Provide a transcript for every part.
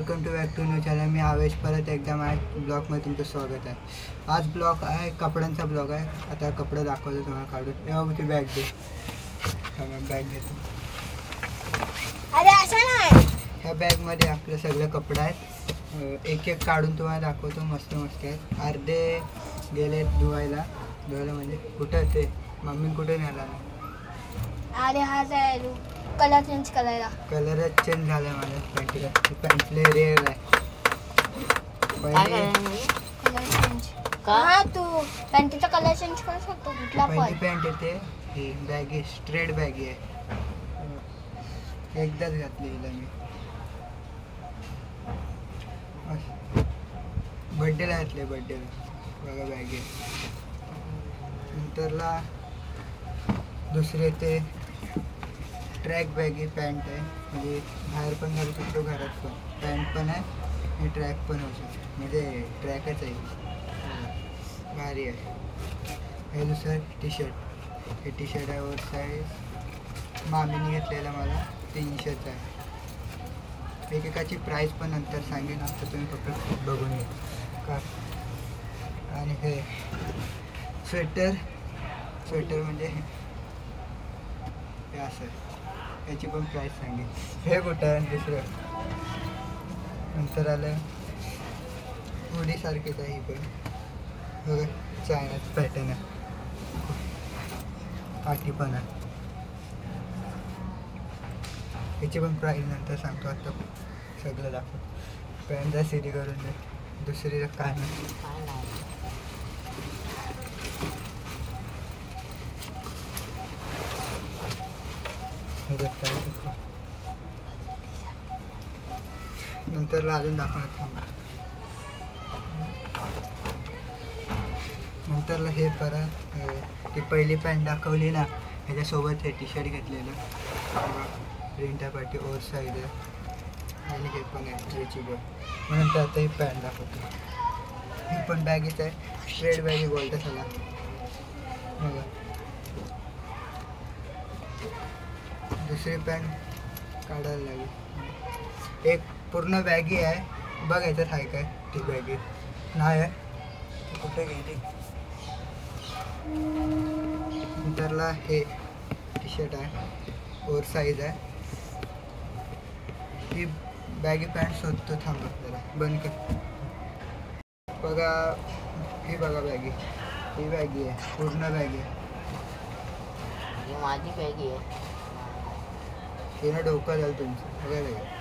Welcome to back to new channel. मी आवेश परत एकदा माझ्या ब्लॉगमध्ये तुमचं स्वागत आहे. आज ब्लॉग आहे कपड्यांचा ब्लॉग आहे. आता कपडे दाखवतो तुम्हाला काढून. तेव्हा ती बॅग दे. बॅग देतो. अरे असं नाही. ह्या बॅगमध्ये आपले सगळे कपडे आहेत. एक एक काढून तुम्हाला दाखवतो. मस्त मस्त आहेत. अर्धे गेले धुवायला म्हणजे कुठं ते मम्मी कुठे नेला नाही. अरे हा जाय कलर चेंज करायला. कलरच चेंज झाला माझ्या पॅन्टीला. पॅन्टले रेअर आहे. कलर चेंज हा तू पॅन्टीचा कलर चेंज करू शकतो कुठला पण. पहिली पॅन्ट येते ही बॅगी स्ट्रेट बॅगी आहे. एकदाच घातली हिला मी. बड्डेला घातले. बड्डेला बघा बॅगी. नंतरला दुसरे येते ट्रॅक बॅगी पॅन्ट आहे. म्हणजे बाहेर पण घालू शकतो घरात पण. पॅन्ट पण आहे आणि ट्रॅक पण होऊ शकतो. म्हणजे ट्रॅकच आहे. भारी आहे. हे दुसरं टी शर्ट. हे टी शर्ट आहे ओव्हर साईज. मामीने घेतलेला मला 300चा आहे. एकेकाची प्राईस पण नंतर सांगेन. आता तुम्ही फक्त बघून घ्या का. आणि हे स्वेटर. स्वेटर म्हणजे हे असं. याची पण प्राईस सांगेन. हे कुठं आहे दुसरं. नंतर आलं हुडीसारखीच आहे ही पण. बघा चायनाच पॅटर्न आहे. पाठी पण आहे. याची पण प्राईस नंतर सांगतो. आता सगळं दाखव. पॅन्टचा सिटी करून दे. दुसरी काय नाही. नंतर अजून दाखवणार थांबा. नंतरला हे परत ती पहिली पॅन्ट दाखवली ना ह्याच्यासोबत हे टी शर्ट घेतलेलं. प्रिंट आहे पाठी ओव्हर साईज आहे. आणि हे पण आहे स्ट्रेचेबल. मग नंतर आता ही पॅन्ट दाखवतो. ही पण बॅगीच आहे. स्ट्रेट बॅगी बोलतं सगळा. बघा दुसरी पॅन्ट काढायला लागेल. एक पूर्ण बॅगी आहे. बघायचं आहे काय ती बॅगी नाही आहे. कुठे गेली. नंतरला हे टी शर्ट आहे ओव्हर साईज आहे. ही बॅगी पॅन्ट शोधतो. थांबा जरा बंद कर. बघा ही बघा बॅगी. ही बॅगी आहे पूर्ण बॅगी आहे. माझी बॅगी आहे. तिनं डोकं झालं तुमचं. बघायला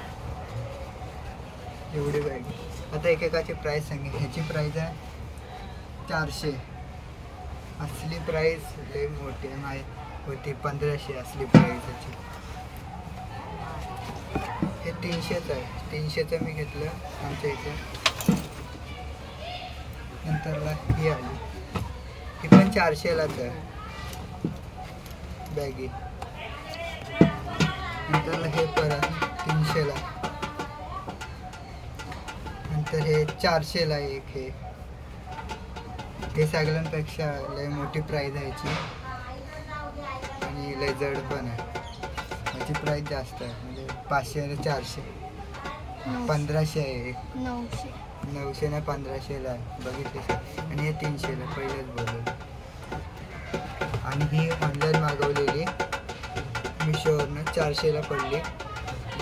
एवढी बॅगी. आता एकेकाची प्राईस सांगेन. ह्याची प्राईस आहे 400. असली प्राईस लई मोठी आहे. माहीत होती 1500 असली प्राईस ह्याची. हे 300चं आहे. 300चं मी घेतलं आमच्या इथे. नंतरला ही आली. ही पण 400लाच आहे बॅगी. नंतरला हे परत 300ला. नंतर हे 400ला एक. हे सगळ्यांपेक्षा लय मोठी प्राईज आहे याची. आणि लय जड पण आहे. याची प्राईस जास्त आहे. म्हणजे 500 आणि 400. 1500 आहे. 900 नाही 1500ला आहे. बघितले. आणि हे 300ला पहिलेच बोलवलं. आणि ही ऑनलाईन मागवलेली मिशोवरनं 400ला पडली.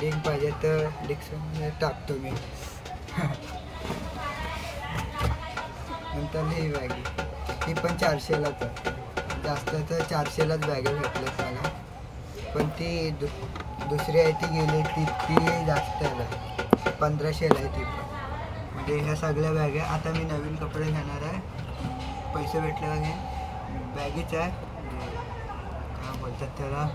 लिंक पाहिजे तर डिस्क्रिप्शनमध्ये टाकतो मी. नंतर ही बॅगी. ही पण 400लाच आहे. जास्त तर 400लाच बॅगा भेटल्यात मला. पण ती दुसरी आहे ती गेली ती जास्त आहे. 1500ला आहे ती पण. म्हणजे ह्या सगळ्या बॅगा. आता मी नवीन कपडे घेणार आहे. पैसे भेटले का बॅगीच आहे. काय बोलतात त्याला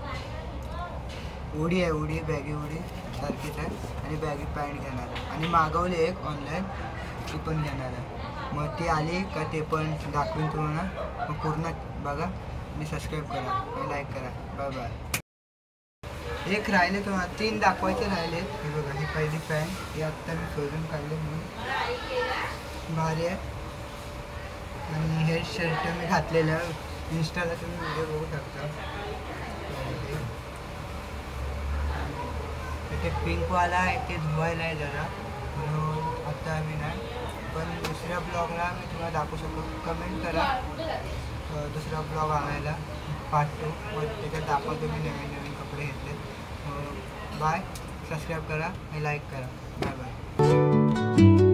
उडी आहे. उडी बॅगी उडी सारखीच आहे. आणि बॅगी पॅन्ट घेणार आहे. आणि मागवली एक ऑनलाईन ती पण घेणार आहे. मग ती आली का ते पण दाखवीन तुम्हाला. मग पूर्ण बघा आणि सबस्क्राईब करा आणि लाईक करा. Bye bye. एक राहिले तुम्हाला 3 दाखवायचे राहिले. हे बघा ही पहिली पॅन्ट. ही आत्ता मी शोधून काढले म्हणून भारी आहे. आणि हे शर्ट मी घातलेलं. इंस्टाला तुम्ही व्हिडिओ बघू शकता. ते पिंकवाला आहे ते धुवायला आहे जरा. आता आम्ही नाही, पण दुसऱ्या ब्लॉगला मी तुम्हाला दाखवू शकतो. कमेंट करा दुसरा ब्लॉग आणायला पार्ट 2, व त्याच्यात दाखवतो मी नवीन नवीन कपडे घेतले. बाय, सबस्क्राईब करा आणि लाईक करा. Bye bye.